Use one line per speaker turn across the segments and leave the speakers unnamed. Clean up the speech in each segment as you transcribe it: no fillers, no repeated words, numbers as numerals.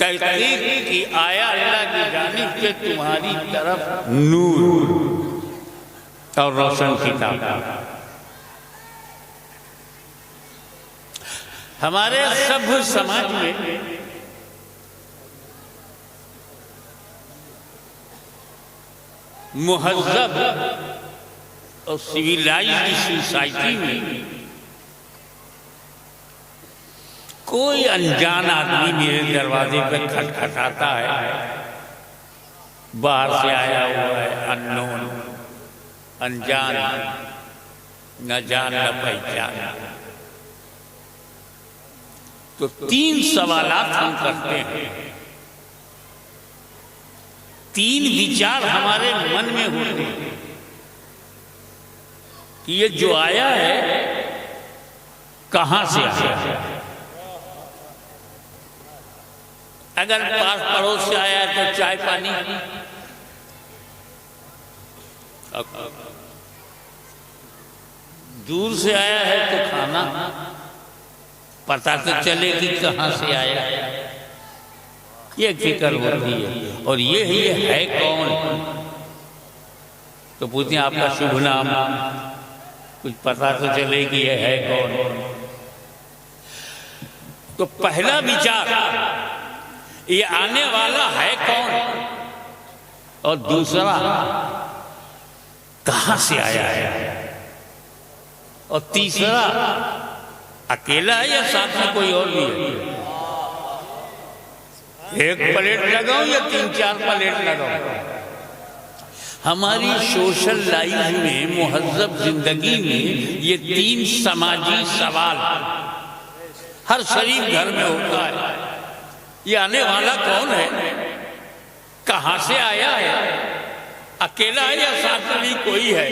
तहकीक की आया अल्लाह की जानिब से तुम्हारी तरफ नूर और रोशन किताब। हमारे सभ्य समाज में मुहज़्ज़ब और सिविलाइज्ड सोसाइटी में कोई अनजान आदमी मेरे दरवाजे पे खटखटाता है, बाहर से आया हुआ है, अननोन, अनजान, न जान न पहचान, तो 3 सवालात हम करते हैं, 3 विचार हमारे मन में होते हैं कि ये जो आया है कहां से आया है। अगर पास पड़ोस से आया है तो चाय पानी, दूर से आया है तो खाना, पता तो चले कि कहां से आया, ये फिक्र होती है। और ये है कौन, तो पूछते हैं आपका शुभ नाम, कुछ पता तो चले कि ये है कौन। तो पहला विचार ये आने वाला है कौन, और दूसरा कहां से आया है, और तीसरा अकेला है या साथ में कोई और भी है। एक प्लेट लगाओ या 3-4 प्लेट लगाओ। हमारी सोशल लाइफ में, मुहज़्ज़ब जिंदगी में ये 3 समाजी सवाल हर शरीफ घर में होता है। ये आने वाला कौन है, कहां से आया है, अकेला है या साथ में भी कोई है।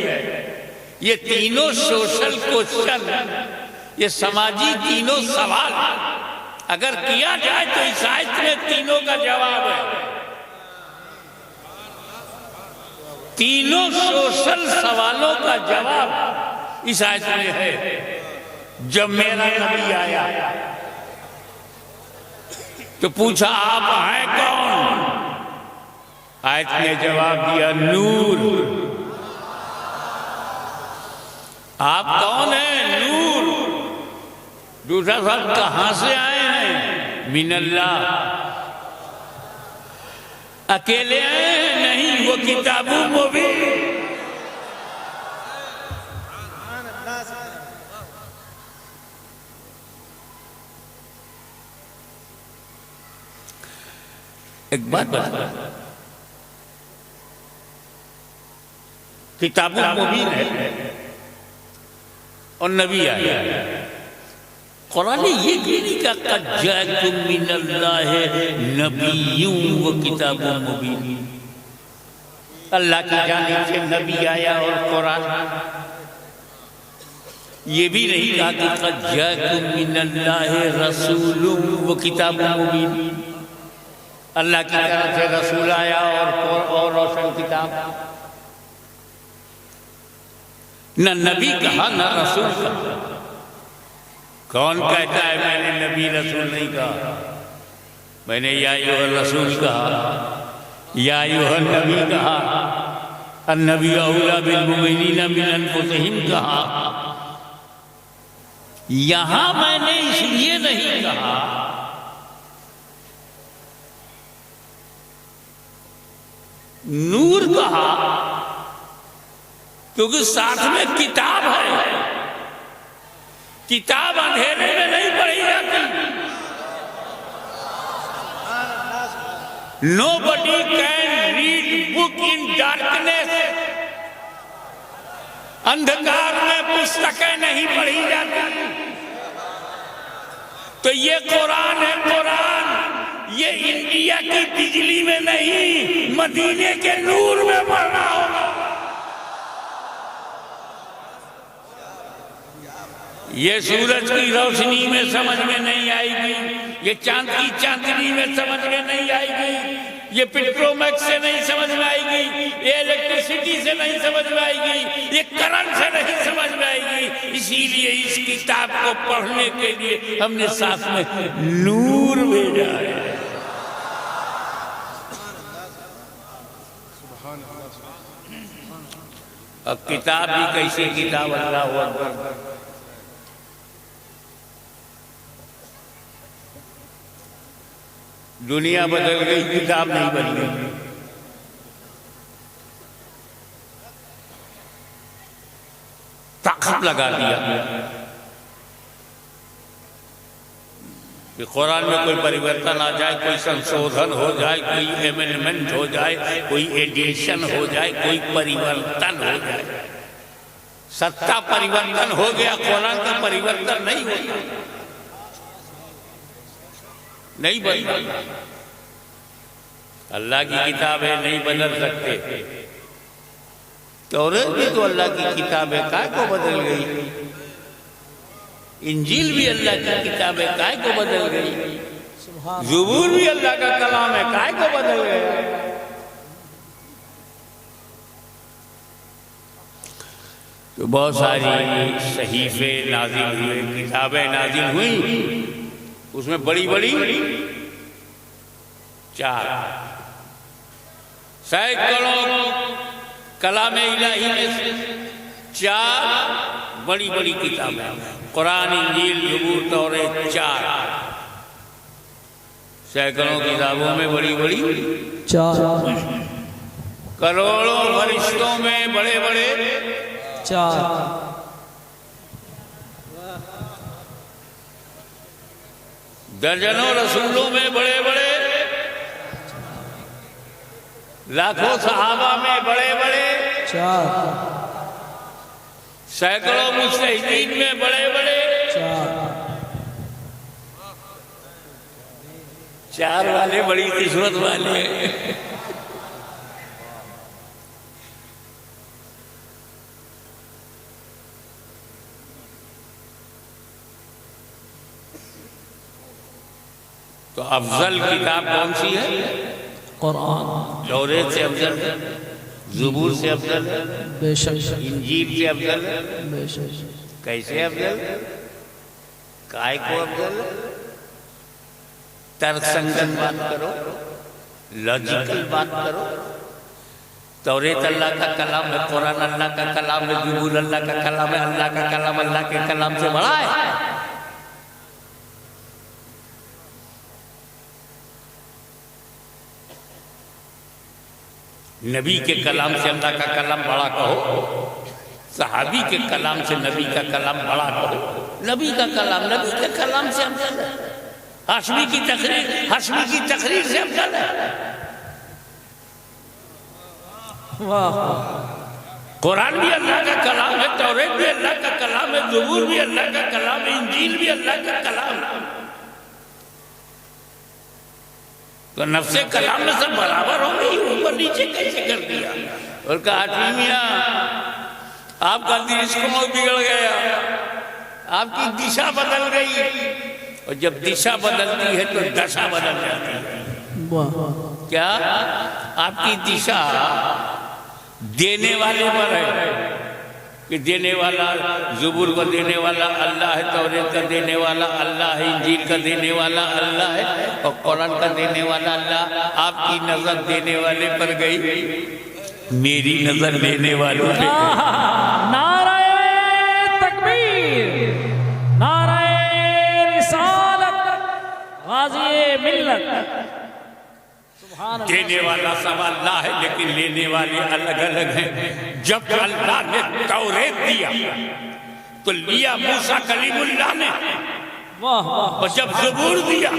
ये तीनों सोशल क्वेश्चन, ये समाजी तीनों सवाल अगर किया जाए तो इस आयत में तीनों का जवाब है। तीनों सोशल सवालों का जवाब इस आयत में है। जब मेरा नबी आया तो पूछा आप हैं कौन, आयत ने जवाब दिया नूर। आप कौन हैं, नूर। दूसरा सवाल कहां से आए हैं, मिनल्लाह। अकेले आए हैं, नहीं, वो किताबुल मुबीन। एक बात बता, किताबुल मुबीन है और नबी आया। कुरान ने ये नहीं कहा कद जाअकुम मिनल्लाहि नबिय्युन व किताबुल मुबीन। अल्लाह की जानिब से नबी आया और कुरान। ये भी नहीं कहा कि कद जाअकुम मिनल्लाहि रसूलुन व किताबुल मुबीन। अल्लाह की तरफ से रसूल आया और रोशन किताब। न नबी कहा न रसूल कहा। कौन कहता है मैंने नबी रसूल नहीं कहा, मैंने या अय्युहर रसूल कहा, या अय्युहन नबी कहा, अन्नबी औला बिल मुमिनीना मिन अनफुसिहिम कहा। यहां मैंने इसलिए नहीं कहा नूर कहा क्योंकि साथ में किताब है। किताब अंधेरे में नहीं पढ़ी जाती। Nobody can read book in darkness। अंधकार में पुस्तकें नहीं पढ़ी जाती। तो ये कुरान है, कुरान ये इंडिया की बिजली में नहीं, मदीने के नूर में पढ़ना होगा। ये सूरज की रोशनी में समझ में नहीं आएगी, ये चांद की चांदनी में समझ में नहीं आएगी, ये पेट्रोमैक्स से नहीं समझ में आएगी, ये इलेक्ट्रिसिटी से नहीं समझ में आएगी, ये करंट से नहीं समझ में आएगी। इसीलिए इस किताब को पढ़ने के लिए हमने साथ में नूर भेजा है। अब किताब भी कैसी किताब, अल्लाह अकबर। दुनिया बदल गई, किताब नहीं बदली। ताकत लगा दिया कि कुरान में कोई परिवर्तन आ जाए, कोई संशोधन हो जाए, कोई एमेंडमेंट हो जाए, कोई एडिशन हो जाए, कोई परिवर्तन हो जाए। सत्ता परिवर्तन हो गया, कुरान का परिवर्तन नहीं होता, नहीं बदला। अल्लाह की किताब है, नहीं बदल सकते। तौरात भी तो अल्लाह की किताब है, काय को बदल गई? इंजील भी अल्लाह की किताब है, काय को बदल गई? ज़बूर भी अल्लाह का कलाम है, काय को बदल गया? तो बहुत सारी सहीफे नाजिल हुए, किताबें नाजिल हुई, उसमें बड़ी बड़ी 4 सैकड़ों कलाम इलाही में से 4 बड़ी बड़ी किताबें, कुरान, इंजील, ज़बूर, तौरात, 4 सैकड़ों किताबों में बड़ी बड़ी
4
करोड़ों फरिश्तों में बड़े बड़े
4
दर्जनों रसूलों में बड़े बड़े, लाखों सहाबा में बड़े बड़े
4
सैकड़ों मुजतहिदीन में बड़े बड़े 4 वाले बड़ी किस्मत वाले। तो अफजल किताब कौन सी है?
कुरान।
तौरात से अफजल है, ज़बूर से अफजल है,
बेशक
इंजील से अफजल है।
बेशक।
कैसे अफजल? काय को अफजल? तर्कसंगत बात करो, लॉजिकल बात करो। तौरात अल्लाह का कलाम है, कुरान अल्लाह का कलाम है, ज़बूर अल्लाह का कलाम है, अल्लाह का कलाम अल्लाह के कलाम से बड़ा है। नबी के कलाम से अल्लाह का कलाम बड़ा कहो, सहाबी के कलाम से नबी का कलाम बड़ा कहो। नबी का कलाम नबी के कलाम से अफजल है। हाशमी की तकरीर से अफजल है।
वाह।
कुरान भी अल्लाह का कलाम है, तौरात भी अल्लाह का कलाम है, ज़बूर भी अल्लाह का कलाम है, इंजील भी अल्लाह का कलाम है। तो नफ्से कलाम में सब बराबर हो गई, ऊपर नीचे कैसे कर दिया? और कहा मियां आपका दृष्टिकोण बिगड़ गया, आपकी दिशा बदल गई। और जब दिशा बदलती है तो दशा बदल जाती है।
वाह।
क्या? आपकी दिशा देने वाले पर है कि देने वाला, ज़बूर को देने वाला अल्लाह है, तौरात का देने वाला अल्लाह है, इंजील का देने वाला अल्लाह है, और कुरान का देने वाला अल्लाह। आपकी नजर देने वाले पर गई, मेरी नजर लेने वालों पे।
नाराए तकबीर, नाराए रिसालत, गाज़ी मिल्लत।
देने वाला सब अल्लाह है, लेकिन लेने वाले अलग अलग हैं। जब अल्लाह ने तौरात दिया तो लिया मूसा कलीमुल्लाह ने,
वाह वाह।
और जब ज़बूर दिया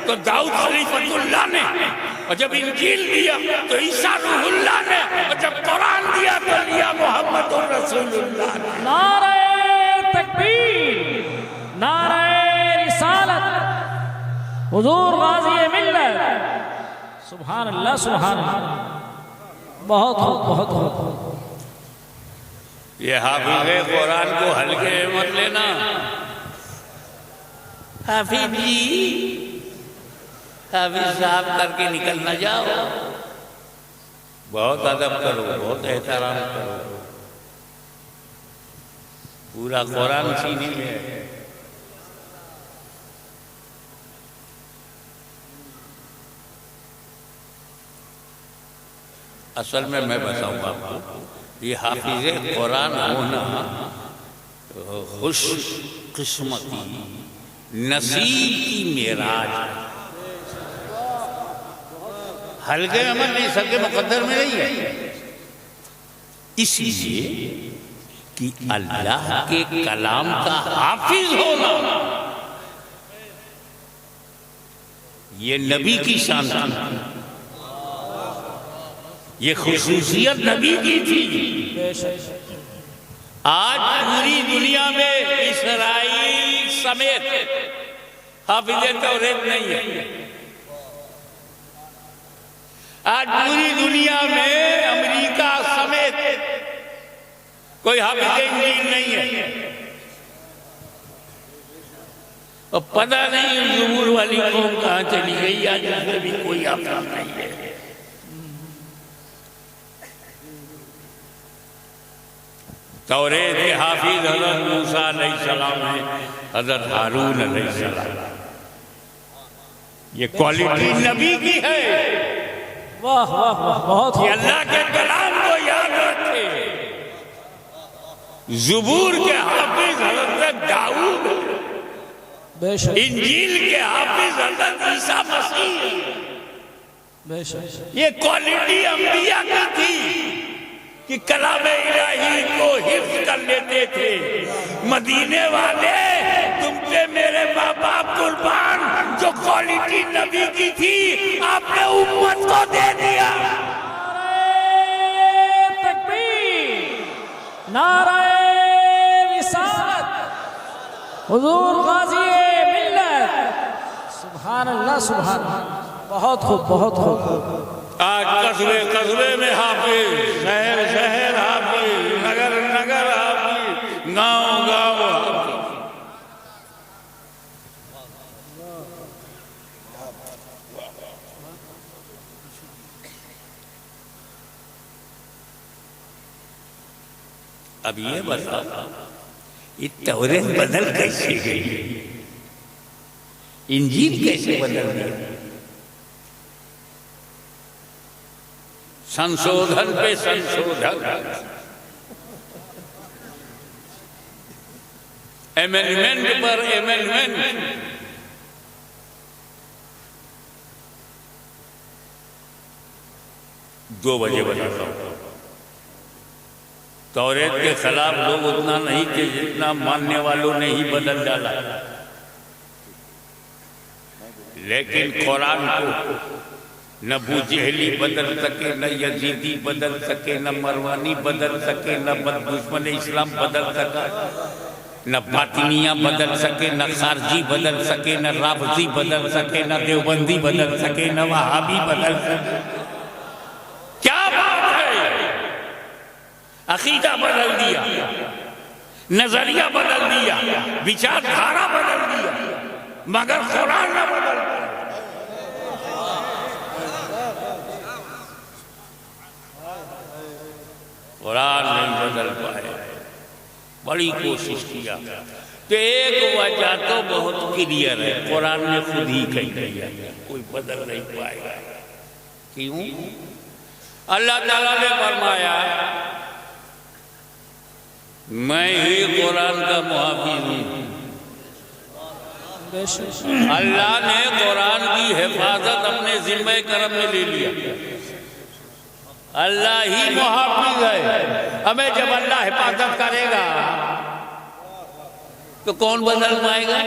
तो दाऊद खलीफतुल्लाह ने, और जब इंजील दिया तो ईसा रूहुल्लाह ने, और जब कुरान दिया तो लिया मुहम्मदुर रसूलुल्लाह ने।
नाराए तकबीर, नाराए रिसालत, हुजूर गाज़ी मिल्लत। सुभान अल्लाह, सुभान अल्लाह। बहुत बहुत बहुत।
ये हाफिज़े कुरान को हल्के में मत लेना। हाफिज जी, हाफिज साहब करके निकल न जाओ। बहुत अदब करो, बहुत एहतराम करो। पूरा कुरान सीने में है। असल में मैं बताऊंगा आपको, ये हाफिज कुरान होना खुश किस्मती नसीब की मेराज है। हल्के में मत नहीं, सबके मुकद्दर में नहीं है। इसलिए कि अल्लाह के कलाम का हाफिज होना ये नबी की शान थी, ये खुसूसियत नबी की थी। आज पूरी दुनिया में इसराइल समेत हाफिज तौरेत नहीं है। आज पूरी दुनिया में अमेरिका समेत कोई हाफिज इंजील नहीं है। और पता नहीं ज़बूर वाली कौम कहाँ चली गई, आज उसमें भी कोई हाफिज नहीं है। तौरेत के हाफिज हज़रत मूसा अलैहिस्सलाम है, हज़रत हारून अलैहिस्सलाम। ये क्वालिटी नबी की है।
वाह वाह वाह, बहुत
कि अल्लाह के कलाम को याद रखे। ज़बूर के हाफिज हज़रत दाऊद,
बेशक
इंजील के हाफिज हज़रत ईसा मसीह।
बेशक
ये क्वालिटी अंबिया की थी कि कलाम इलाही को हिफ्ज कर लेते थे। मदीने वाले तुम पे मेरे माँ बाप कुर्बान, जो क्वालिटी नबी की थी आपने उम्मत को दे दिया।
नारे तकबीर, नारे रिसालत, हुजूर गाज़ी मिल्लत। सुभान अल्लाह, सुभान अल्लाह। बहुत खूब, बहुत खूब।
आज कस्बे कस्बे में हाफिज, शहर शहर हाफिज, नगर नगर हाफिज, गांव गांव हाफिज। अब ये बता, ये तौरेत बदल कैसे गई, इंजील कैसे बदल गई? संशोधन पे संशोधन, एमेंडमेंट पर एमेंडमेंट। दो बजे बताता हूं। तौरेत के खिलाफ लोग उतना नहीं कि जितना मानने वालों ने ही बदल डाला, लेकिन कुरान को न बूजहली बदल सके, न यजीदी बदल सके, न मरवानी बदल सके, न दुश्मन इस्लाम बदल सका, न बातिनिया बदल सके, न खारजी बदल सके, न राफजी बदल सके, न देवबंदी बदल सके, न वहाबी बदल सके। क्या बात है! अकीदा बदल दिया, नजरिया बदल दिया, विचारधारा बदल दिया, मगर कुरान न बदल दिया। कुरान नहीं बदल पाए, बड़ी कोशिश किया। तो एक वजह तो बहुत क्लियर है, कुरान ने खुद ही कही दिया, कोई बदल नहीं पाएगा। क्यों? अल्लाह ताला ने फरमाया, मैं ही कुरान का मुहाफिज हूं। अल्लाह ने कुरान की हिफाजत अपने जिम्मे करम में ले लिया। अल्लाह ही मुहाफिज है। हमें जब अल्लाह हिफाजत करेगा तो कौन बदल पाएगा?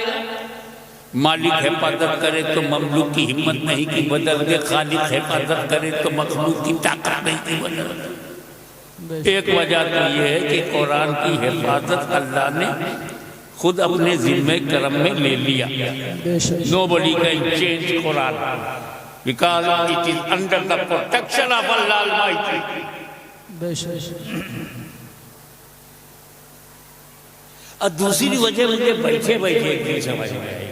मालिक हिफाजत करे तो ममलूक की हिम्मत नहीं कि बदल दे, खालिक हिफाजत करे तो मखलूक की ताकत नहीं कि बदल दे। एक वजह तो यह है कि कुरान की हिफाजत अल्लाह ने खुद अपने जिम्मे करम में ले लिया। Nobody can change Quran because it is under the protection of Allah Almighty. और दूसरी वजह मुझे बैठे बैठे एक दिन समझ में आई,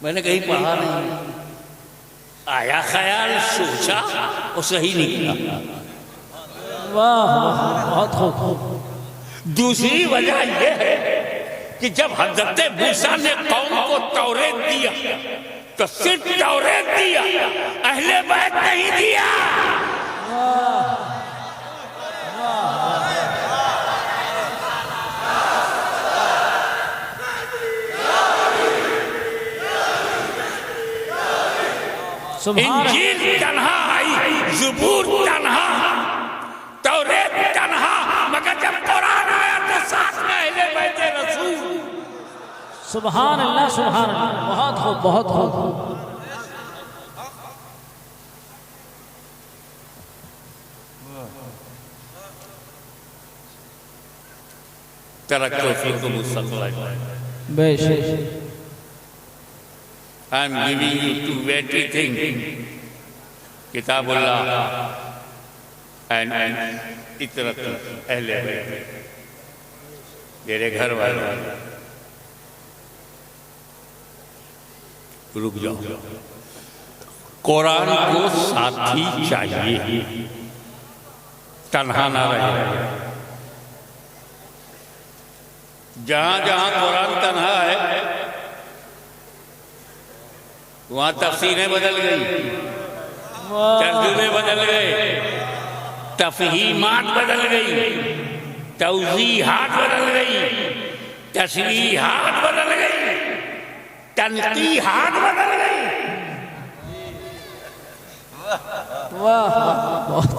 मैंने कहीं पढ़ा नहीं, आया ख्याल, सोचा और सही निकला।
वाह बहुत खूब।
दूसरी वजह यह है कि जब हज़रत मूसा ने कौम को तौरेत दिया तो सिर्फ तौरेत दिया, अहले बैत नहीं दिया।
सुभान
इंजील तन्हा आई, ज़बूर तन्हा, तौरेत तन्हा, मगर जब कुरान आया तो साथ में अहले बैत रसूल।
सुभान अल्लाह, सुभान अल्लाह। बहुत खूब, बहुत खूब।
तरक्को फीकुम मुस्तक़बिल।
बेशक।
I am giving you two weighty things, किताबुल्लाह and इतरत अहले बैत, मेरे घर वाले। रुक जाओ, कुरान को साथी चाहिए, तन्हा ना रहे। जहां जहां कुरान तन्हा है वहां तफसीरें बदल गई, तर्जुमे बदल गए, तफहीमात बदल गई, तौजीहात बदल गई, तशरीहात बदल गई, तनकीहात बदल गई।
वाह वाह।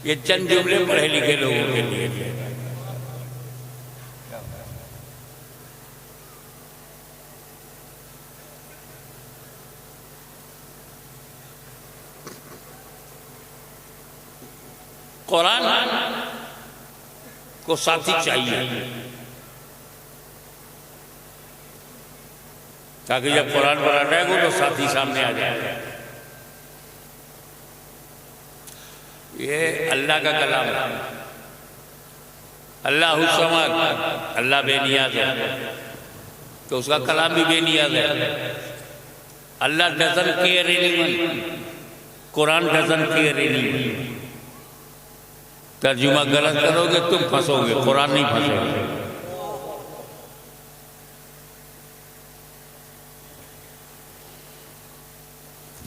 ये चंद जुमले पढ़े लिखे लोगों के लिए। कुरान को साथी चाहिए ताकि जब कुरान पढ़ा जाएगा तो साथी सामने आ जाए। ये अल्लाह का कलाम है। अल्लाहु समद, अल्लाह बेनियाज है, तो उसका कलाम भी बेनियाज है। Allah doesn't care anyone, Quran doesn't care anyone. तर्जुमा गलत करोगे तुम फंसोगे, कुरान नहीं फंसोगे।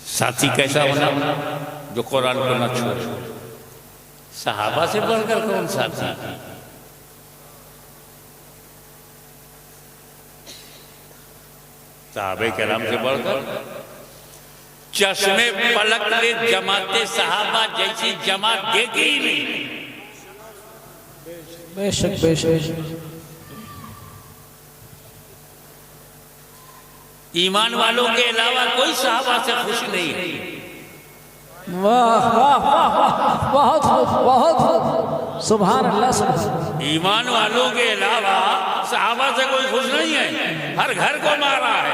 साथी कैसा होना जो कुरान को न छोड़े। सहाबा से बढ़कर कौन साथी? सहाबे केराम से बढ़कर चश्मे पलक ले जमाते सहाबा जैसी जमात देखी ही नहीं।
बेशक बेशक।
ईमान वालों के अलावा कोई सहाबा से खुश नहीं है।
वाह वाह वाह वाह, बहुत खूब, बहुत खूब। सुभान अल्लाह, सुभान।
ईमान वालों के अलावा सहाबा से कोई खुश नहीं है। हर घर को मारा है,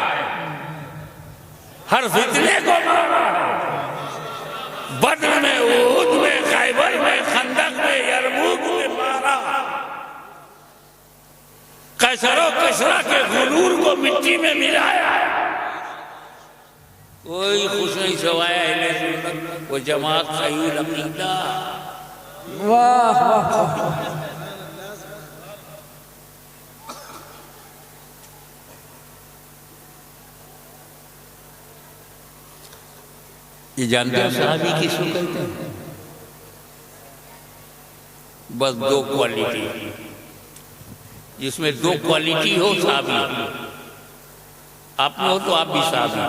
हर फितने को मारा है। बद्र में, उहद में, खैबर में, खंदक में, यरमूक में मारा। कैसरो किसरा के गुरूर को मिट्टी में मिलाया। कोई खुश नहीं सवाया अहले सुन्नत, वो जमात सही अकीदा।
वाह वाह।
ये जानते हो सहाबी किसको कहते हैं? बस दो क्वालिटी, जिसमें दो क्वालिटी हो सहाबी। आप में हो तो आप भी सहाबी।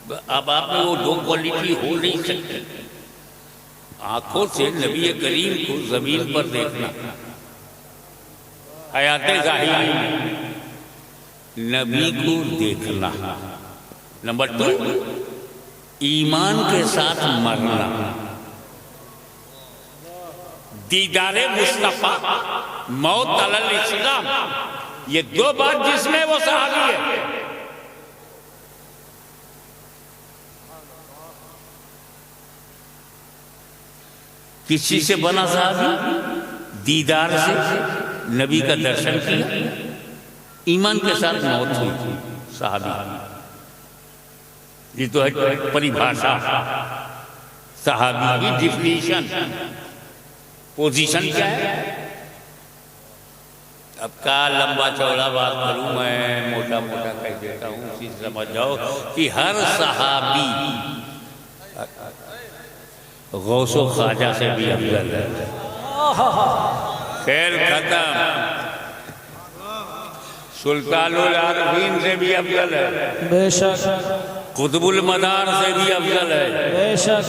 अब आप में वो दो क्वालिटी हो नहीं सकती। आंखों से नबी करीम को जमीन पर देखना, हयाते ज़ाहिरी नबी को देखना। नंबर 2, ईमान के साथ मरना। दीदारे मुस्तफा, मौत अलल इस्लाम, ये दो बात जिसमें वो सहाबी है। किसी से बना सहाबी? दीदार से नबी का दर्शन किया, ईमान के साथ मौत हुई, सहाबी। ये तो है परिभाषा। सहाबी की डिफिनीशन, पोजीशन क्या है? अब का लंबा चौड़ा बात करूं मैं, मोटा मोटा कह देता हूं, उसी समझ जाओ कि हर सहाबी गौसो ख्वाजा से भी अफजल है। खेल खत्म। सुल्तानुल आरफीन से भी अफजल है।
बेशक।
कुतुबुल मदार से भी अफजल है,
बेशक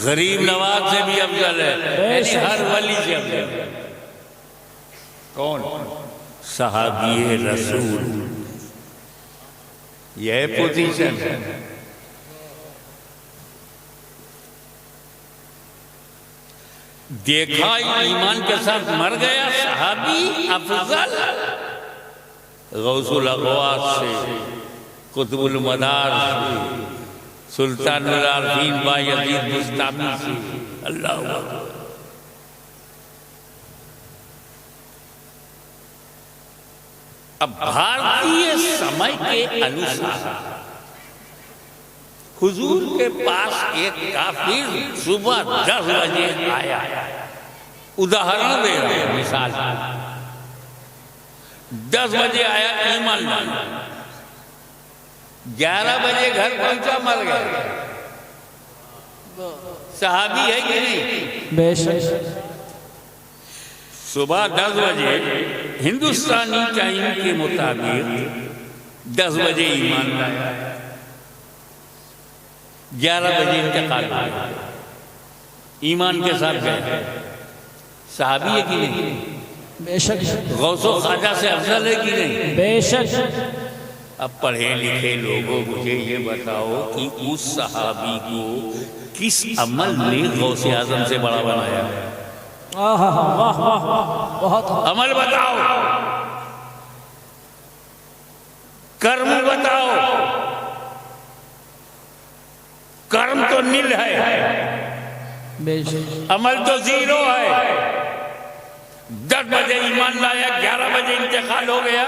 गरीब नवाज से भी अफजल है, यानी हर वली से अफजल है। कौन? सहाबी रसूल। यह पोजीशन है। देखा ईमान के साथ मर गया सहाबी अफजल, गौसुल अगवास से, कुतुबुल मदार से, सुल्तानुल आरफीन बायजीद बुस्तामी से। अल्लाह अकबर। अब भारतीय समय के अनुसार हुजूर के पास एक काफिर सुबह 10 बजे आया। उदाहरण दे रहे हैं, मिसाल 10 बजे आया, ईमान लाया, 11 बजे घर पहुंचा, मर गया। सहाबी है कि नहीं?
बेशक
सुबह 10 बजे हिंदुस्तानी टाइम के मुताबिक 10 बजे ईमान लाया, 11 बजे इंतकाल हुआ, ईमान के साथ गए। सहाबी है कि नहीं?
बेशक
गौसो ख्वाजा से अफजल है कि नहीं?
बेशक।
अब पढ़े लिखे लोगों, मुझे ये बताओ कि उस सहाबी को किस अमल ने गौसे आजम से बड़ा बनाया?
वाह वाह वाह, बहुत
अमल बताओ, कर्म बताओ। कर्म तो नील है,
बेशक
अमल तो 0 है। 10 बजे ईमान लाया, 11 बजे इंतकाल हो गया,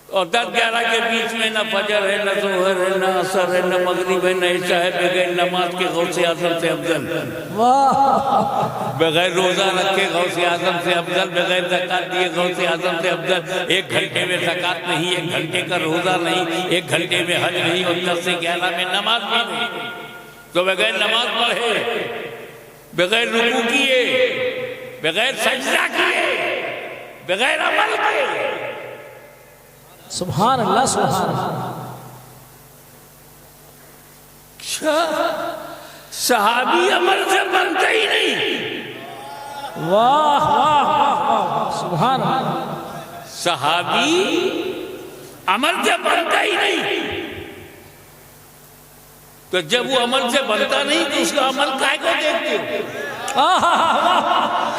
और 10-11 के बीच में न फजर है, न जोहर है, न असर है, न मगरिब है, न इशा है, बगैर नमाज के गौसे आजम से अफजल।
वाह।
बगैर रोजा रखे गौसे आजम से अफजल, बगैर ज़कात दिए गौसे आजम से अफजल। 1 घंटे में ज़कात नहीं, 1 घंटे का रोजा नहीं, 1 घंटे में हज नहीं, और 10 से 11 में नमाज भी नहीं। तो बगैर नमाज पढ़े, बगैर रुकू किए, बगैर सजदा किए, बगैर अमल किए।
सुभान अल्लाह, सुभान अल्लाह।
सहाबी अमल से बनता ही नहीं।
वाह वाह वाह वाह, सुभान अल्लाह।
सहाबी अमल से बनता ही नहीं। तो जब वो अमल से बनता नहीं तो उसका अमल काहे को देखते हो?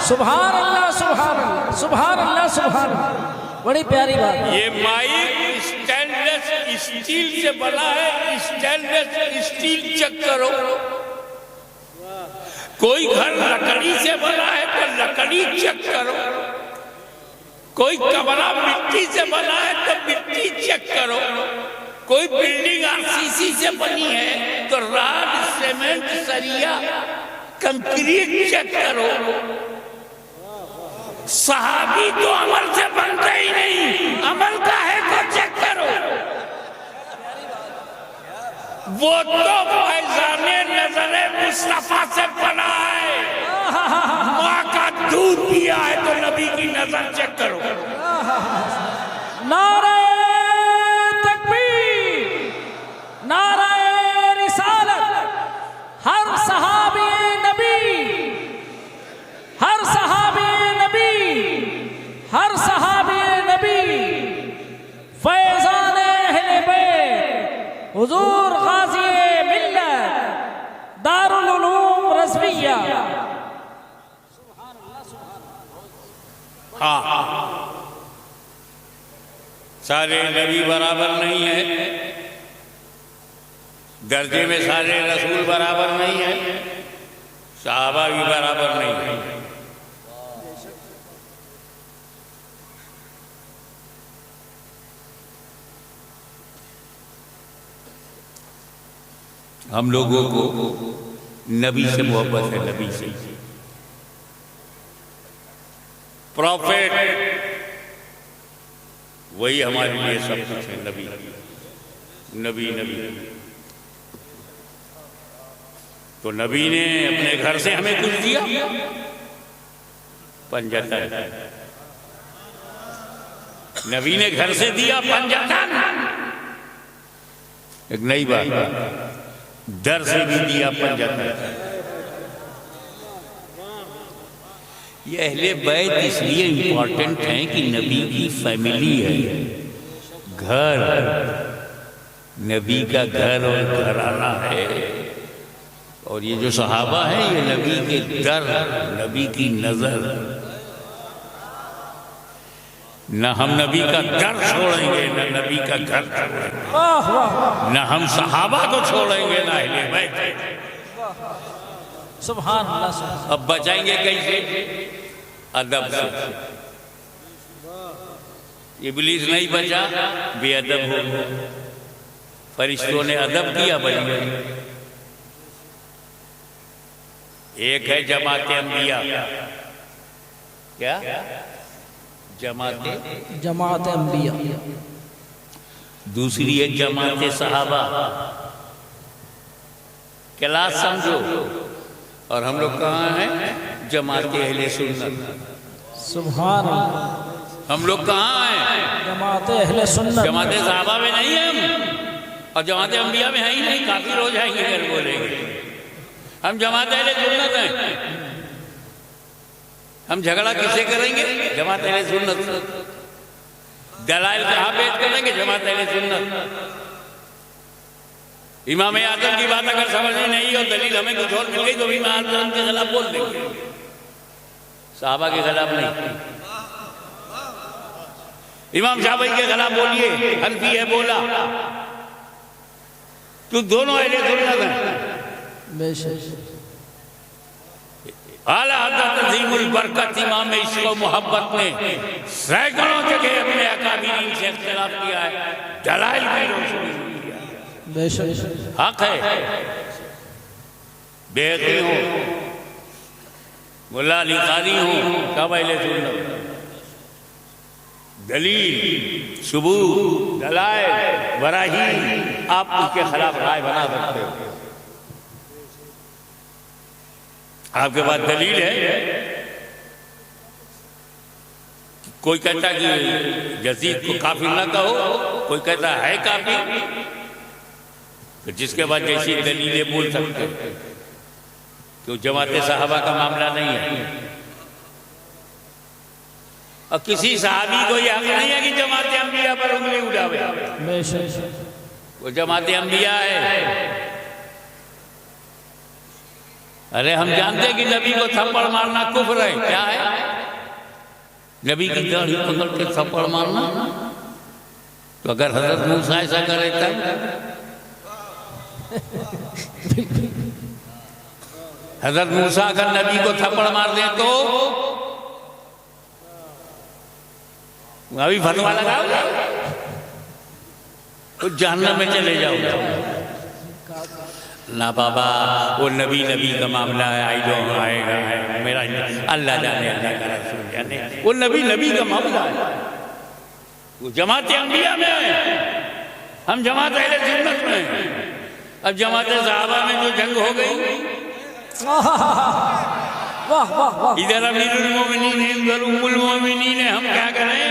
सुभान अल्लाह, सुभान अल्लाह, सुभान अल्लाह, सुभान अल्लाह। बड़ी प्यारी बात।
ये माइक स्टेनलेस स्टील से बना है, स्टेनलेस स्टील चेक करो। कोई घर लकड़ी से बना है तो लकड़ी चेक करो। कोई कमरा मिट्टी से बना है तो मिट्टी चेक करो। कोई बिल्डिंग आरसीसी से बनी है तो राड, सीमेंट, सरिया, कंक्रीट चेक करो। सहाबी तो अमल से बनता ही नहीं, अमल का है तो चेक करो। वो तो फैजाने नजरे मुस्तफा से बना है, माँ का दूध पिया है तो नबी की नजर चेक करो।
नारे तकबीर, नारे रिसालत। हर सहाबी नबी, हर सहाबी नबी, हर सहाबी नबी, फैजान अहले बैत, हुजूर गाज़ी मिल्लत, दारुल उलूम रज़विया।
हाँ, सारे नबी बराबर नहीं है, दर्जे में सारे रसूल बराबर नहीं है, सहाबा भी बराबर नहीं है। हम लोगों को नबी से मोहब्बत है, नबी से। प्रॉफिट वही हमारे लिए सब कुछ है। नबी नबी नबी। तो नबी ने अपने घर से हमें कुछ दिया, पंजतन। नबी ने घर से दिया पंजतन। एक नई बात, डर से भी दिया पंजा। ये अहले बैत इसलिए इंपॉर्टेंट हैं कि नबी की फैमिली है, घर, नबी का घर और घराना है। और ये जो सहाबा है ये नबी के दर, नबी की नजर। न हम नबी का दर छोड़ेंगे, न नबी का घर छोड़ेंगे, न हम सहाबा को छोड़ेंगे, न अहले बैत।
सुभान अल्लाह।
अब बचाएंगे कैसे? अदब से। इब्लीस नहीं बचा, बेअदब हो। फरिश्तों ने अदब किया, बच गए। एक है जमाते अंबिया, क्या
जमात अंबिया,
दूसरी है जमाते सहाबा। क्लास समझो। और हम लोग कहाँ हैं? जमाते अहले सुन्नत।
सुभान अल्लाह।
हम लोग कहाँ हैं?
जमाते अहले सुन्नत।
जमाते सहाबा में नहीं है हम, और जमाते अंबिया में है ही नहीं। काफिर हो जाएंगे अगर बोलेंगे। हम जमात अहले सुन्नत हैं। हम झगड़ा किससे करेंगे? जमात अहले सुन्नत। दलाइल कहाँ पेश करेंगे? जमात अहले सुन्नत। इमाम आजम की बात अगर समझ में नहीं हो, दलील हमें कुछ और मिल गई तो इमाम आजम के खिलाफ बोल देंगे, साहबा के खिलाफ नहीं। इमाम शाफी के खिलाफ बोलिए, हनफी है बोला, तो दोनों अहले सुन्नत हैं। आला हज़रत अज़ीमुल बरकत इमाम इश्क़ व मोहब्बत ने सैकड़ों जगह अपने अकाबिरीन से इख्तिलाफ किया है, दलाइल की रोशनी में किया। हक है। बेहती हो, मुल्ला अली क़ारी हो, सब अहले सुन्नत। दलील, सबूत, दलाइल, बराहीन, आप उनके खिलाफ राय बना सकते हो। आपके पास दलील है। कोई कहता कि यजीद को काफिर ना कहो, कोई कहता है काफिर, तो जिसके बाद जैसी दलीलें बोल सकते हैं। क्यों? जमाते सहाबा का मामला नहीं है। और किसी सहाबी को यह हक नहीं है कि जमाते अंबिया पर उंगली उठावे। वो जमाते अंबिया है। अरे हम जानते हैं कि नबी को थप्पड़ मारना कुफ्र है। क्या है? नबी की दाढ़ी पकड़ के थप्पड़ मारना। तो अगर हजरत मूसा ऐसा करे तब हजरत मूसा अगर नबी को थप्पड़ मार दे तो अभी फतवा लगाओ तो जहन्नम में चले जाओ। ना बाबा, वो नबी का मामला है। आई डोंट आएगा, मेरा अल्लाह जाने, अल्लाह का रसूल जाने। वो नबी का मामला है। वो जमात अंबिया में है, हम जमात अहले सुन्नत में हैं। अब जमात सहाबा में जो जंग हो गई, इधर अमीरुल मोमिनीन है, उधर उम्मुल मोमिनीन है। हम क्या करें?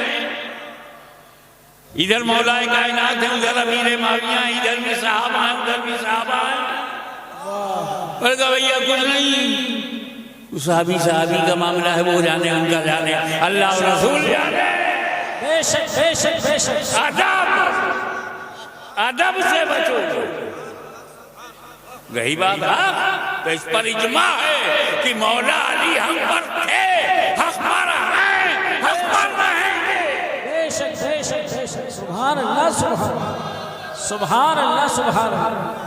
इधर मौलाए कायनात है, उधर अमीर माविया, इधर भी सहाबा है, उधर भी सहाबा है। पर भैया कुछ नहीं, सहाबी का मामला है, वो जाने, उनका जाने, अल्लाह और रसूल जाने। बेशक अदब से बचो। रही बात हक, तो इस पर इजमा है कि मौला अली हम पर थे, हक पर हैं, हक पर रहेंगे।
बेशक सुभान अल्लाह, सुभान अल्लाह, सुभान अल्लाह।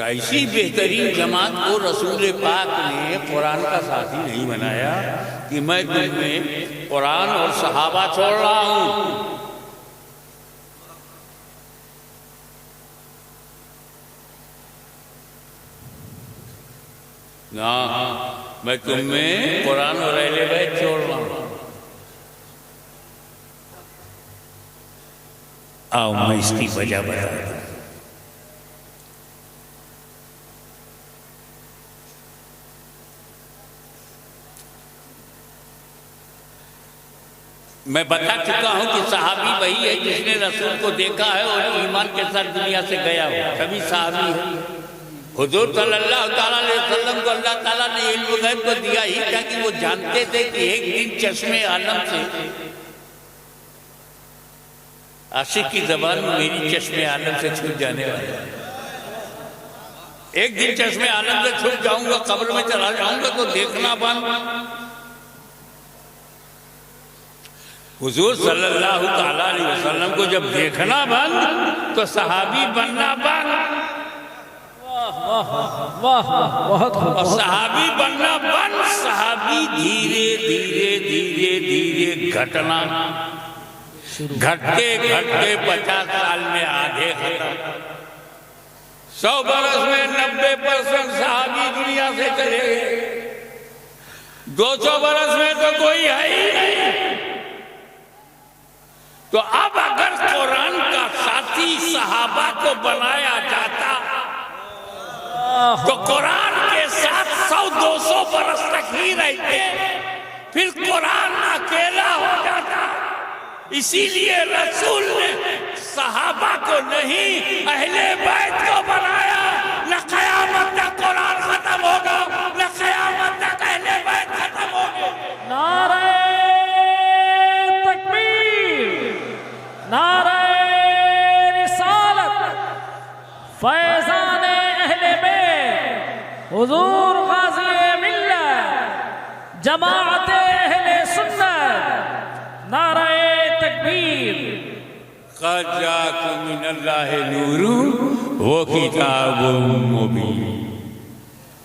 ऐसी बेहतरीन जमात को रसूल पाक ने कुरान का साथी नहीं बनाया कि मैं तुम में कुरान और सहाबा छोड़ रहा हूं। ना, मैं तुम में कुरान और अहले बैत छोड़ रहा हूं। आओ मैं इसकी वजह बताता हूं। मैं बता चुका हूं कि सहाबी वही है जिसने रसूल को देखा है और ईमान के साथ दुनिया से गया हो, तभी सहाबी है। हुजूर सल्लल्लाहु अलैहि वसल्लम को अल्लाह ताला ने इल्म गैब को दिया ही था कि वो जानते थे कि एक दिन चश्मे आलम से, आशिक की जबान में मेरी चश्मे आलम से छूट जाने वाला है। एक दिन चश्मे आलम से छूट जाऊंगा, कब्र में चला जाऊंगा तो देखना बंद। हुजूर सल्लल्लाहु अलैहि वसल्लम को जब देखना बंद तो सहाबी बनना बंद।
वाह बहुत
और सहाबी बनना बंद, सहाबी धीरे धीरे धीरे धीरे घटना, घटते घटते 50 साल में आधे खत्म, 100 बरस में 90% सहाबी दुनिया से चले गए, 200 बरस में तो कोई है ही नहीं। तो अब अगर कुरान का साथी सहाबा को बनाया जाता तो कुरान के साथ 100-200 बरस तक ही रहते, फिर कुरान अकेला हो जाता। इसीलिए रसूल ने सहाबा को नहीं, अहले बैत को बनाया। न क़यामत तक कुरान खत्म होगा, न क़यामत तक अहले बैत खत्म होगा।
नारे नारे रिसालत, फैज़ान अहले बैत, हुजूर गाज़ी मिल्लत, जमाअत अहले सुन्नत, नारे तकबीर।
क़द जाअकुम मिनल्लाहि नूरुन व किताबुम मुबीन।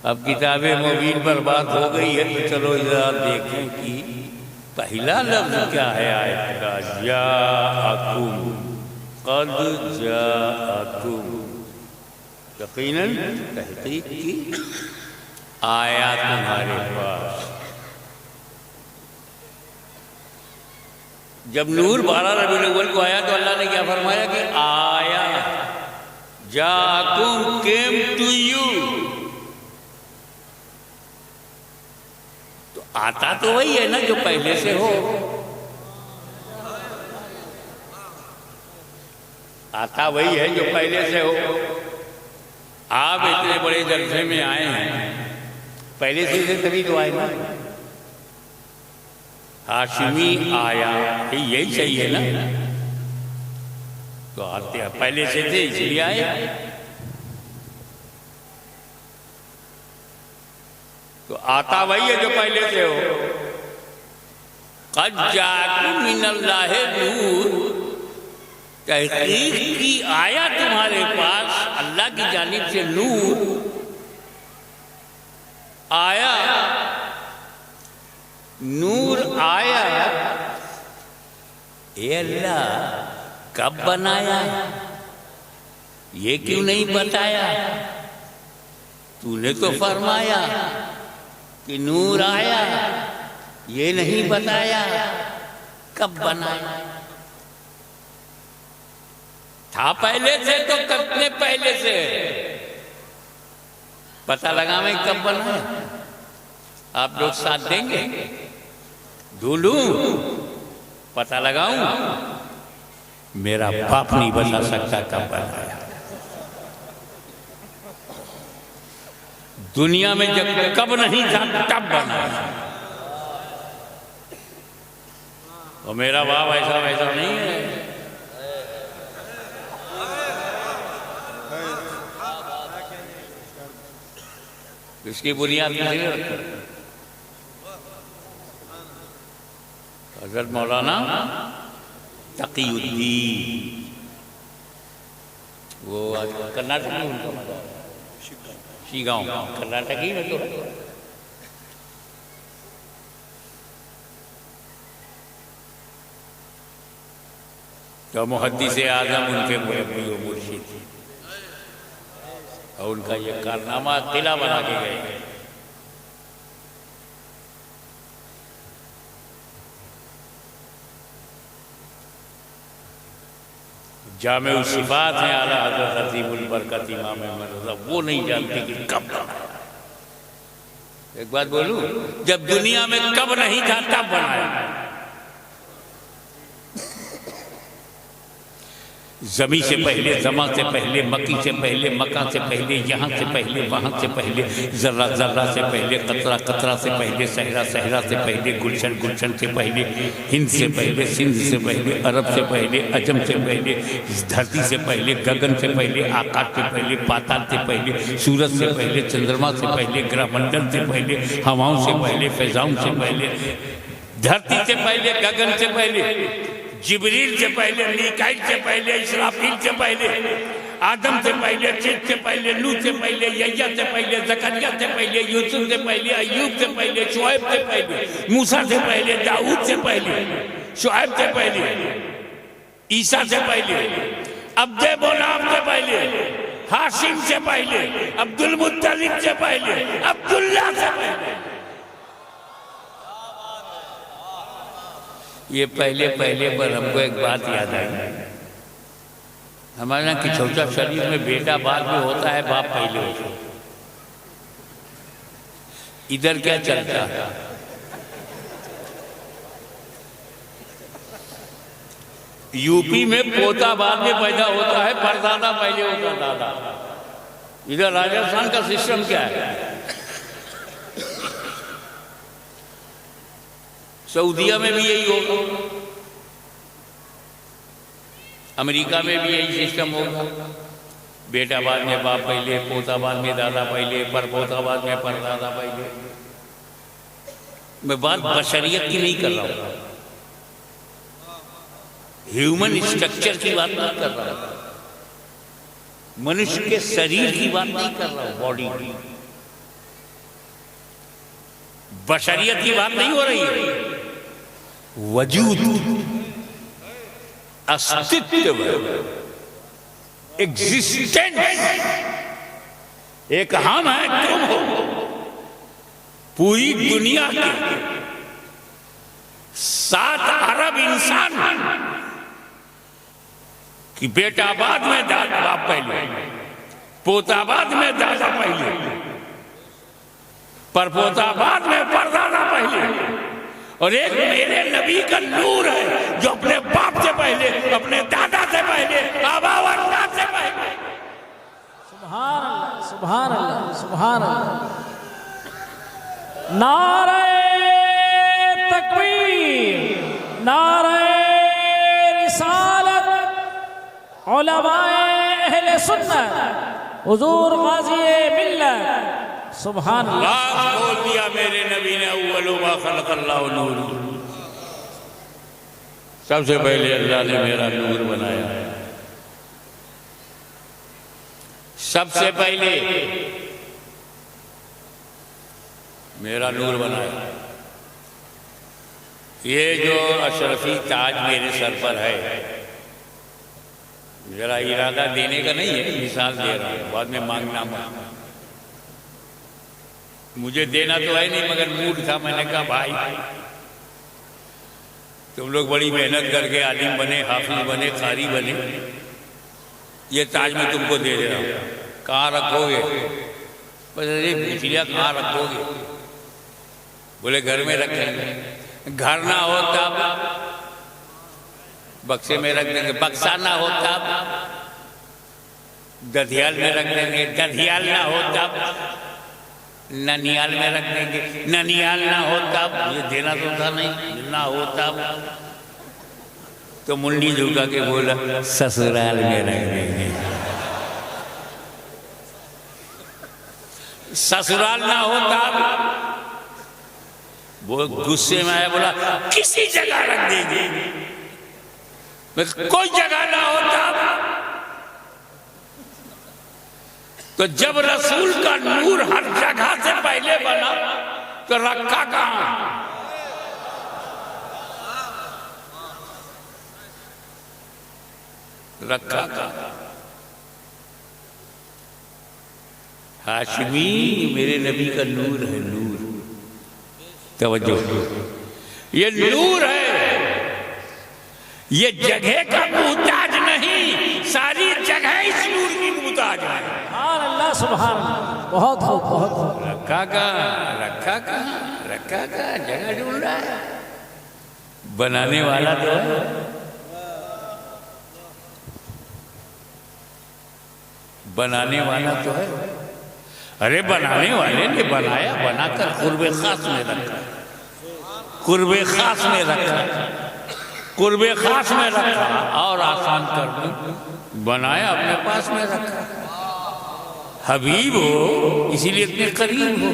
अब किताब मुबीन पर बात हो गई है तो चलो जरा देखें कि पहला लफ्ज क्या है आयत का, जाअकुम, क़द जाअकुम, यकीनन तहक़ीक़ की आया तुम्हारे पास। जब नूर 12 रबीउल अव्वल को आया तो अल्लाह ने क्या फरमाया कि आया, जाअकुम, केम टू यू। आता तो वही है ना जो पहले से हो, आता वही है जो पहले से हो। आप इतने बड़े जलसे में आए हैं, पहले से तभी तो आए ना। हाशिमी आया, यही चाहिए ना, तो आते पहले से थे इसलिए आए। तो आता वही है जो पहले से हो। क़द जाअकुम मिनल्लाहि नूर, तहक़ीक़ की आया तुम्हारे पास अल्लाह की जानिब से नूर आया। नूर आया, ए अल्लाह कब बनाया, ये क्यों नहीं बताया? तूने तो फरमाया कि नूर आया, ये नहीं बताया कब बनाया। था पहले से तो कितने पहले से, पता लगा मैं कब बनाया। आप लोग साथ देंगे? ढूंढूं, पता लगाऊं? मेरा बाप नहीं बता सकता कब बनाया। दुनिया में जब कब नहीं था तब बना। और मेरा बाप ऐसा वैसा नहीं है। इसकी बुनियाद किसी ने रखी? हज़रत मौलाना तक़ीउद्दीन, वो आज कर्नाटक में उनका मज़ार, शिगांव कर्नाटक ही में। तो मुहद्दिस आज़म उनके मुरब्बी व मुर्शिद थे और उनका ये कारनामा किला बना के गए। जामे सिफात हैं आला हज़रत अज़ीमुल बरकत इमाम मरज़ा, वो नहीं जानते कि कब बनाया। एक बात बोलूं, जब दुनिया में कब नहीं था तब बनाया। जमी से पहले, जमा से पहले, मक्की से पहले, मक्का से पहले, यहाँ से पहले, वहाँ से पहले, जर्रा जर्रा से पहले, कतरा कतरा से पहले, सहरा सहरा से पहले, गुलशन गुलशन से पहले, हिंद से पहले, सिंध से पहले, अरब से पहले, अजम से पहले, धरती से पहले, गगन से पहले, आकाश से पहले, पाताल से पहले, सूरज से पहले, चंद्रमा से पहले, ग्रहमंडल से पहले, हवाओं से पहले, फैजाओं से पहले, धरती से पहले, गगन से पहले, जिब्रील से पहले, मीकाईल से पहले, इसराफील से पहले, आदम से पहले, चीत से पहले, नूह से पहले, यह्या से पहले, जकरिया से पहले, यूसुफ से पहले, अय्यूब से पहले, शुएब से पहले, मूसा से पहले, दाऊद से पहले, शुएब से पहले, ईसा से पहले, अब्दे बोनाब से पहले, हाशिम से पहले, अब्दुल मुत्तलिब से पहले, अब्दुल्ला से पहले। ये पहले पहले पर हमको एक बात याद आई। हमारे यहाँ किछौटा शरीफ में बेटा बाद में होता है, बाप पहले होता है। इधर क्या चलता है? यूपी में पोता बाद में पैदा होता है, परदादा पहले होता है, दादा। इधर राजस्थान का सिस्टम क्या है? सऊदिया में भी यही होगा, अमेरिका में भी यही सिस्टम होगा। बेटा बाद में बाप पहले, पोता बाद में दादा पहले, परपोता बाद में परदादा पहले। मैं बात बशरियत की नहीं कर रहा हूं, ह्यूमन स्ट्रक्चर की बात नहीं कर रहा हूं, मनुष्य के शरीर की बात नहीं कर रहा हूं, बॉडी की, बशरियत की बात नहीं हो रही है। वजूद, अस्तित्व, एग्जिस्टेंस, एक हम है, तुम हो, पूरी दुनिया के 7 अरब इंसान कि बेटा बाद में दादा बाप पहले, पोता बाद में दादा पहले, परपोता बाद में परदादा पहले, और एक मेरे नबी का नूर है जो अपने बाप से पहले, अपने दादा से पहले, आबा व अजदाद से पहले।
सुभान अल्लाह, सुभान अल्लाह, सुभान अल्लाह। नारे तकबीर, नारे रिसालत, उलमाए अहले सुन्नत, हुजूर गाज़ी मिल्लत। सुभान अल्लाह।
बोल दिया मेरे नबी ने, अव्वलु मा खलक़ल्लाहु नूर, सबसे पहले अल्लाह ने मेरा नूर बनाया। सबसे पहले मेरा नूर बनाया। ये जो अशरफी ताज मेरे सर पर है, मेरा इरादा देने का नहीं है, मिसाल दे रहा हूं, बाद में मांगना मत। मुझे देना तो है नहीं, मगर मूड था, मैंने कहा भाई तुम लोग बड़ी मेहनत करके आलिम बने, हाफिज बने, कारी बने, ये ताज मैं तुमको दे रहा हूँ, कहाँ रखोगे? बस अरे पूछ लिया कहाँ रखोगे? बोले घर में रखेंगे। घर ना हो तब बक्से में रख देंगे, बक्सा ना हो तब दधियाल में रख देंगे, दधियाल ना हो तब ननियाल में रख देंगे, ननियाल ना हो तब, ये देना तो था नहीं, ना हो तब तो मुंडी झुका के बोला ससुराल में रख देंगे। ससुराल ना हो तब वो गुस्से में आया, बोला किसी जगह रख देंगे। कोई जगह ना हो तब तो जब रसूल का नूर हर जगह से पहले बना तो रखा कहां? रखा कहां? हाशमी मेरे नबी का नूर है, नूर। तवज्जो, ये नूर है, ये जगह का मुहताज नहीं, सारी जगह इस नूर की मुहताज है।
सुभान अल्लाह, सुभान अल्लाह। बहुत हो, बहुत हो।
रखा कहाँ? रखा कहाँ? रखा कहाँ? जगह ढूंढ रहा है, बनाने वाला तो है। बनाने वाला तो है। अरे बनाने वाले ने बनाया, बनाकर कुर्बे खास में रखा, कुर्बे खास में रखा, कुर्बे खास में रखा और आसान कर दी, बनाया अपने पास में रखा। हबीब हो इसीलिए इतने करीब हो।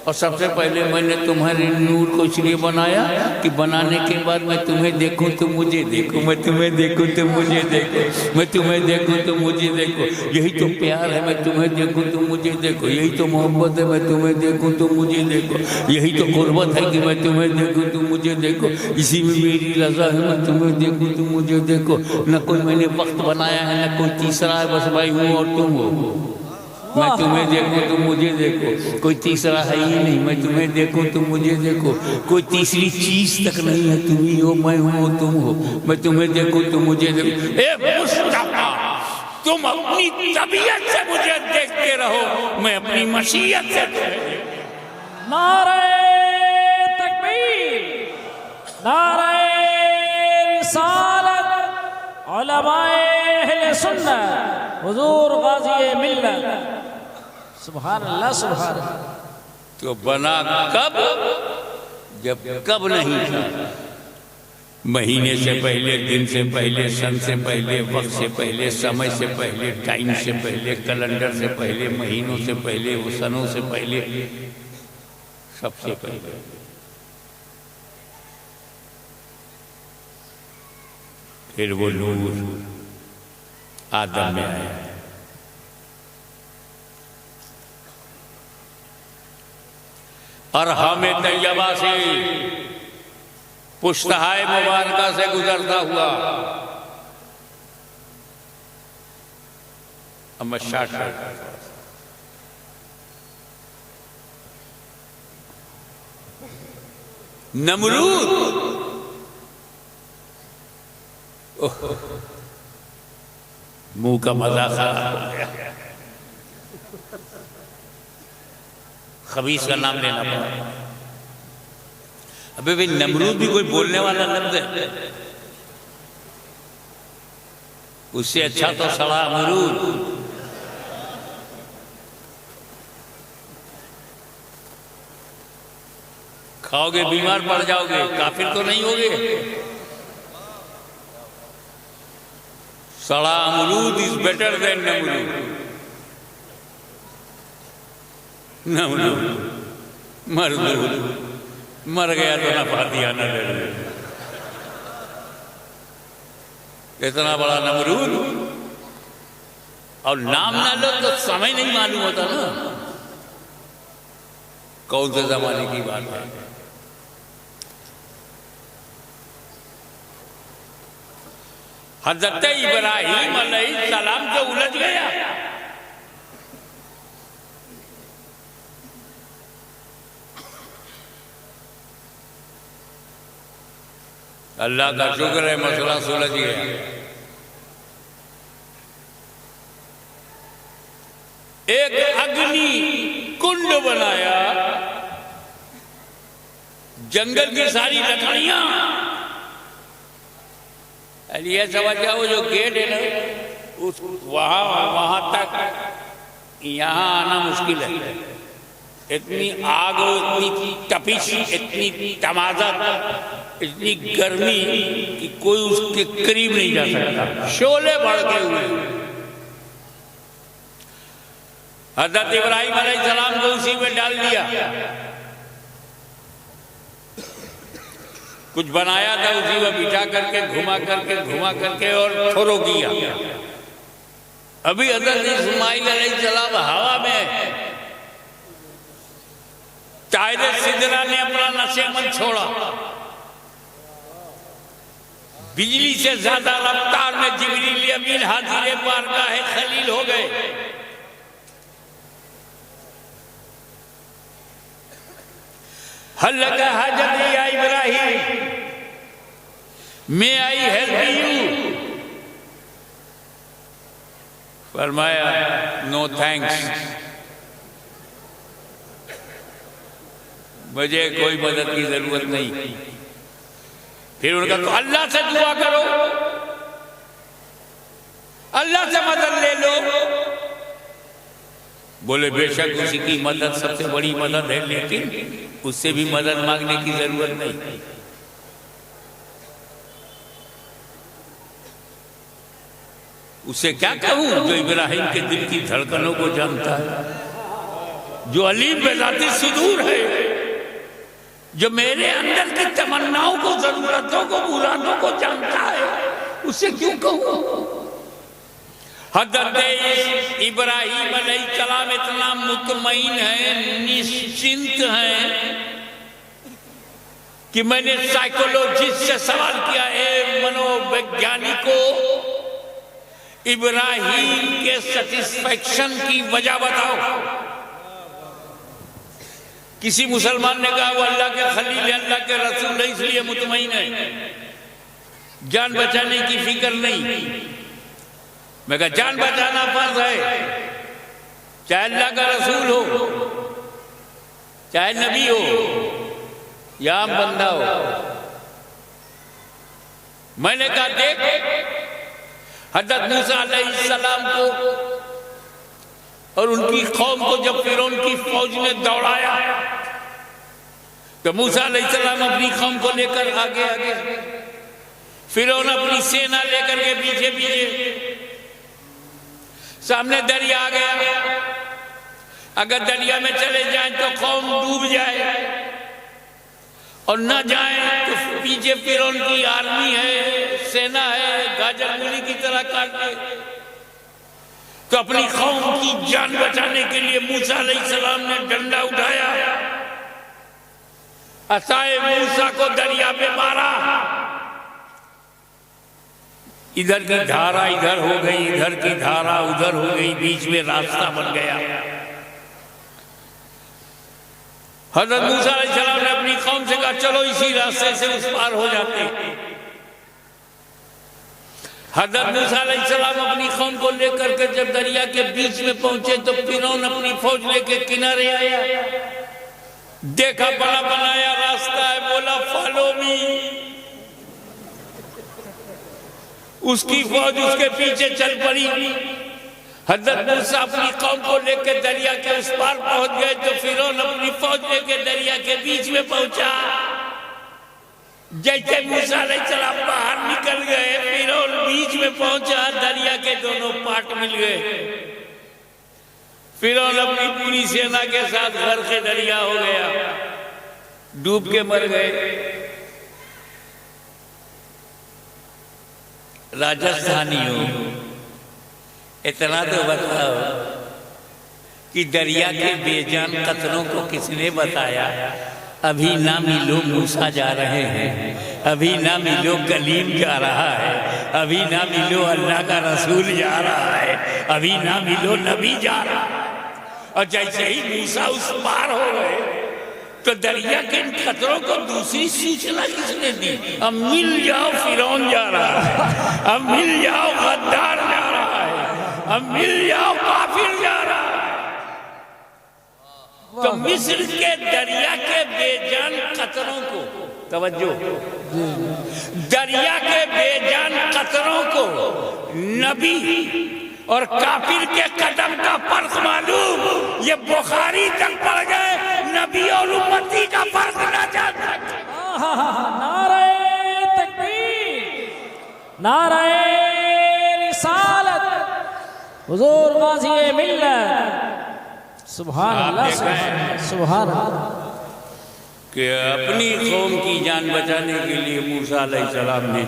और सबसे पहले मैंने तुम्हारे नूर को इसलिए बनाया कि बनाने के बाद मैं तुम्हें देखूं तो मुझे देखो, मैं तुम्हें देखूं तो मुझे देखो, मैं तुम्हें देखूं तो मुझे देखो। यही तो प्यार है, मैं तुम्हें देखूं तो मुझे देखो। यही तो मोहब्बत है, मैं तुम्हें देखूं तो मुझे देखो। यही तो कुर्बत है कि मैं तुम्हें देखूं तो मुझे देखो। इसी में मेरी रजा है, मैं तुम्हें देखूं तो मुझे देखो। न कोई मैंने वक्त बनाया है, न कोई तीसरा है, बस भाई हूँ और तुम हो। मैं तुम्हें देखूं तो मुझे देखो, कोई तीसरा है ही नहीं। मैं तुम्हें देखूं तो मुझे देखो, कोई तीसरी चीज तक नहीं है। तुम ही हो, मैं हूँ, तुम हो। मैं तुम्हें देखूं तो मुझे देखो। ए मुस्तफा, तुम अपनी तबीयत से मुझे देखते रहो, मैं अपनी मशीयत से।
नारे तकबीर, नारे रिसालत, उलमाए अहले सुन्नत, हुजूर गाज़ी मिल्लत। सुभान अल्लाह, सुभान अल्लाह।
तो बना कब? जब कब नहीं था। महीने से पहले, दिन से पहले, सन से पहले, वक्त से पहले, समय से पहले, टाइम से पहले, कैलेंडर से पहले, महीनों से पहले, वो सनों से पहले, सबसे पहले। फिर वो नूर आदम में आया। और हमें तैयबा से, पुश्तहाए मुबारका से गुजरता हुआ नमरूद, मुंह का मजा खराब हो गया। खबीस का नाम लेना पड़ा। अबे भाई, नमरूद भी कोई बोलने वाला लफ्ज है? उससे अच्छा तो सड़ा अमरूद। खाओगे बीमार पड़ जाओगे, काफिर तो नहीं होगे। सड़ा अमरूद इज बेटर देन नमरूद। नमरूद मरदूद, मर गया तो नफा दिया न ले। इतना बड़ा नमरूद और नाम ना लो तो समय नहीं मालूम होता ना कौन से जमाने की बात है। हज़रत इब्राहीम अलैहिस्सलाम जो उलझ गया, अल्लाह का शुक्र है मसला सुलझ गया। एक अग्नि कुंड बनाया, जंगल की सारी लकड़ियां, ये समझ जाओ जो गेट है ना, उस वहां तक यहां आना मुश्किल है। इतनी आग, इतनी तपिश, इतनी तमाज़त, इतनी गर्मी कि कोई उसके करीब नहीं जा सकता। शोले भड़के हुए। हज़रत इब्राहीम अलैहिस्सलाम को उसी में डाल दिया। कुछ बनाया था, उसी में बिठा करके घुमा करके और थोरो किया। अभी हज़रत इस्माइल अलैहिस्सलाम हवा में, तायरे सिदरा ने अपना नशेमंद छोड़ा। बिजली से ज्यादा रफ्तार में जिब्रील अमीन हाजिर बारगाह खलील हो गए। हल्लका हाजत या इब्राहिम, मैं आई हेल्प यू। फरमाया नो थैंक्स, मुझे कोई मदद की जरूरत नहीं। फिर उनका तो अल्लाह से दुआ करो, अल्लाह से मदद ले लो। बोले बेशक उसी की मदद सबसे बड़ी मदद है, लेकिन उससे भी मदद मांगने की जरूरत नहीं। उसे क्या कहूं जो इब्राहिम के दिल की धड़कनों को जानता है, जो अलीम बेजाती सुदूर है, जो मेरे अंदर की तमन्नाओं को, जरूरतों को, मुरादों को जानता है, उसे क्यों कहूं। हज़रत इब्राहिम अलैहिस्सलाम इतना मुतमईन है, निश्चिंत है कि मैंने साइकोलॉजिस्ट से सवाल किया, मनोवैज्ञानिकों, इब्राहिम के सेटिस्फैक्शन की वजह बताओ। किसी मुसलमान ने कहा वो अल्लाह के खलील है, अल्लाह के रसूल है, इसलिए मुतमईन है, जान बचाने की फिक्र नहीं। मैं कहा जान बचाना फर्ज है, चाहे अल्लाह का रसूल हो, चाहे नबी हो या आम बंदा हो। मैंने कहा देख, हज़रत मूसा अलैहिस्सलाम को और उनकी कौम को जब फिरौन की फौज ने दौड़ाया तो मूसा अलैहिस्सलाम अपनी कौम को लेकर आगे आगे, फिरौन अपनी सेना लेकर के पीछे पीछे। सामने दरिया आ गया, अगर दरिया में चले जाएं तो कौम डूब जाए, और न जाए तो पीछे फिरौन की आर्मी है, सेना है, गाजर मूली की तरह काटे। तो अपनी कौम की जान बचाने के लिए मूसा अलैहिस्सलाम ने डंडा उठाया, असाए मूसा को दरिया पे मारा। इधर की धारा इधर हो गई, इधर की धारा उधर हो गई, बीच में रास्ता बन गया। हज़रत मूसा अलैहिस्सलाम ने अपनी कौम से कहा चलो इसी रास्ते से उस पार हो जाते। हज़रत मूसा अलैहिस्सलाम अपनी कौम को लेकर के जब दरिया के बीच में पहुंचे तो फिरौन अपनी फौज लेके किनारे आया, देखा बड़ा बनाया रास्ता है, बोला फॉलो मी। उसकी फौज उसके पीछे चल पड़ी। हज़रत मूसा अपनी कौम को लेकर दरिया के उस पार पहुंच गए तो फिरौन अपनी फौज लेकर दरिया के बीच में पहुंचा। जैसे मूसा अलैहिस्सलाम बाहर निकल गए, फिरौन बीच में पहुंचा, दरिया के दोनों पार्ट मिल गए। फिरौन अपनी पूरी सेना के साथ घर के दरिया हो गया, डूब के मर गए। राजस्थानियों, इतना तो बताओ कि दरिया के बेजान कतलों को किसने बताया? अभी ना मिलो मूसा जा रहे हैं, अभी ना मिलो कलीम जा रहा है, अभी ना मिलो अल्लाह का रसूल जा रहा है, अभी ना मिलो नबी जा रहा है। और जैसे ही मूसा उस पार हो गए तो दरिया के इन खतरों को दूसरी सूचना किसने दी? अब मिल जाओ फिरौन जा रहा है, अब मिल जाओ गद्दार जा रहा है, अब मिल जाओ काफिर जा रहा है। तो मिस्र के दरिया के बेजान खतरों को, तवज्जो, दरिया के बेजान खतरों को नबी और काफिर के कदम का फर्क मालूम, ये बुखारी तक पड़ गए, नबी और उम्मती का फर्क ना जानता।
नारे तकबीर, नारे रिसालत, हुजूर गाज़ी मिल्लत, सुभान अल्लाह, सुभान अल्लाह।
कि अपनी कौम की जान बचाने के लिए मूसा अलैहिस्सलाम ने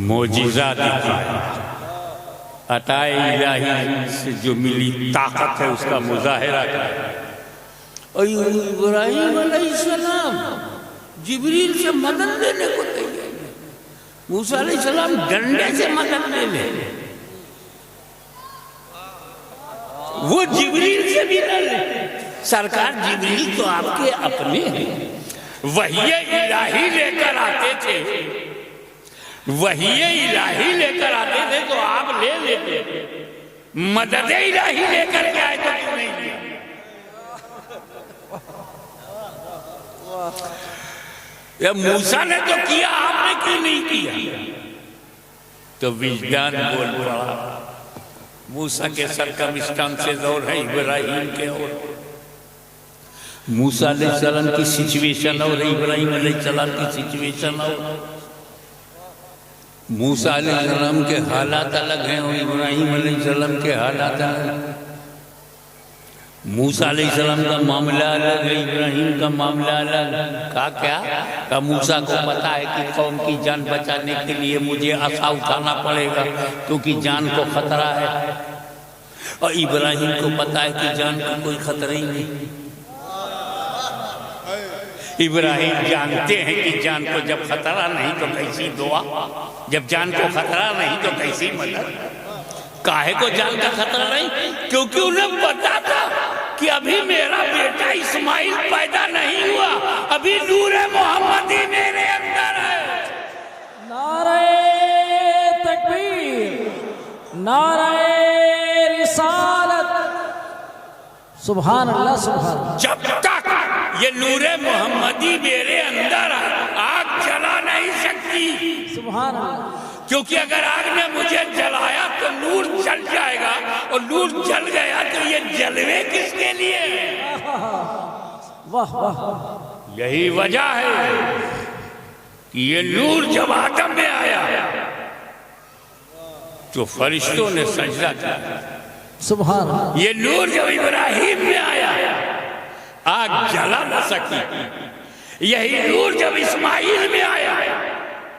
मोजिज़ा दिखाया, अताए इलाही से जो मिली ताकत है उसका मुजाहिरा किया। और इब्राहिम अलैहिस्सलाम जिब्रील से मदद लेने को तैयार, मूसा अलैहिस्सलाम डंडे से मदद ले ले, वो जिब्रील से भी न ले। सरकार जिब्रील तो आपके अपने हैं, वही इलाही लेकर आते थे, वही इलाही लेकर आते थे तो आप ले लेते, मदद इलाही लेकर के आए तो क्यों नहीं लिया? या मूसा ने तो किया, आपने क्यों नहीं किया? तो विजदान बोल पड़ा, मूसा के सरकमस्टांसेस और है इब्राहिम के और मूसा अलैहिस्सलाम की सिचुएशन और इब्राहिम अलैहिस्सलाम की सिचुएशन और मूसा अलैहिस्सलाम के हालात अलग हैं और इब्राहिम अलैहिस्सलाम के हालात अलग। मूसा अलैहिस्सलाम का मामला अलग है, इब्राहिम का मामला अलग। क्या मूसा को पता है कि कौम की जान बचाने के लिए मुझे आशा उठाना पड़ेगा क्योंकि जान को खतरा है, और इब्राहिम को पता है कि जान को कोई खतरा ही नहीं। इब्राहिम जानते हैं कि जान को जब खतरा नहीं तो कैसी दुआ, जब जान को खतरा नहीं तो कैसी मदद। काहे को जान का खतरा नहीं? क्योंकि उन्हें पता था कि अभी मेरा बेटा इस्माइल पैदा नहीं हुआ, अभी नूर मोहम्मदी मेरे अंदर है।
नारे तकबीर, नारे रिसालत, सुभान अल्लाह सुभान।
जब तक ये नूरे मोहम्मदी मेरे अंदर आग जला नहीं सकती,
सुभान अल्लाह।
क्योंकि अगर आग ने मुझे जलाया तो नूर जल जाएगा, और नूर जल गया तो ये जलवे किसके लिए?
वाह वाह।
यही वजह है कि ये नूर जब आदम में आया तो फरिश्तों ने सजदा किया।
सुभान अल्लाह।
ये नूर जब इब्राहिम में आया आग जला न सकी। यही नूर जब इस्माइल में आया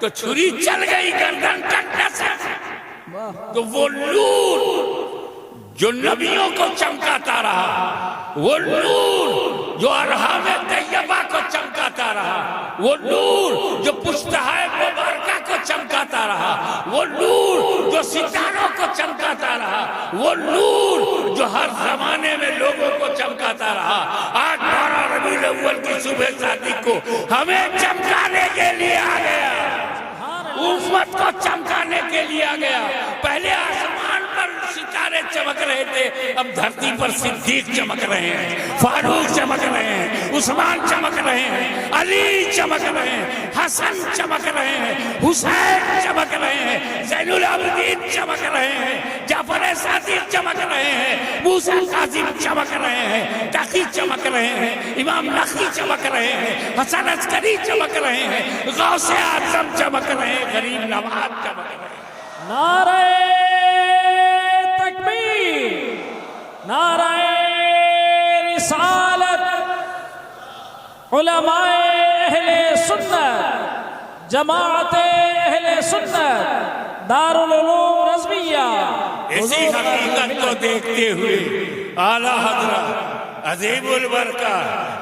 तो छुरी चल गई, गर्दन कट न सकी। तो वो नूर जो नबियों को चमकाता रहा, वो नूर जो अरहा में तैयबा को चमकाता रहा, वो नूर जो पुश्तहाए मुबारका को चमकाता रहा, वो नूर जो सितारों को चमकाता रहा, वो नूर जो हर जमाने में लोगों को चमकाता रहा, आज 12 रबीउल अव्वल की सुबह शादी को हमें चमकाने के लिए आ गया, उम्मत को चमकाने के लिए आ गया। पहले आसमान पर सितारे चमक रहे थे, अब धरती पर सिद्दीक चमक रहे हैं, फारूक चमक रहे हैं, उस्मान चमक रहे हैं, अली चमक रहे हैं, हसन चमक रहे हैं, हुसैन चमक रहे हैं, ज़ैनुल आबिदीन चमक रहे हैं, जाफर सादिक चमक रहे हैं, मूसा कासिम चमक रहे हैं, तकी चमक रहे हैं, इमाम नखी चमक रहे हैं, हसन अस्करी चमक रहे हैं, गौसे आज़म चमक रहे हैं, गरीब नवाज चमक रहे हैं।
नारे तकबीर, नारे रिसालत, उलमाए अहले सुन्नत, जमाअते अहले सुन्नत, दारुल उलूम रज़विया।
इसी हकीकत को देखते हुए आला हज़रत अज़ीमुल बरका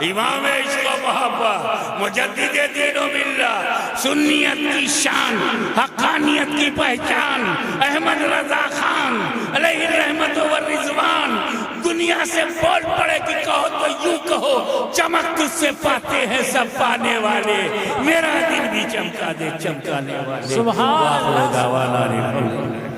इमाम इश्क़ व मोहब्बत मुजद्दिद दीन व मिल्लत, सुन्नियत की शान, हक़ानियत की पहचान, अहमद रज़ा खान अलैहि रहमत व रिज़वान दुनिया से बोल पड़े कि कहो तो यूं कहो, चमक तुझसे पाते हैं सब पाने वाले, मेरा दिल भी चमका दे चमकाने वाले।
सुभान अल्लाह।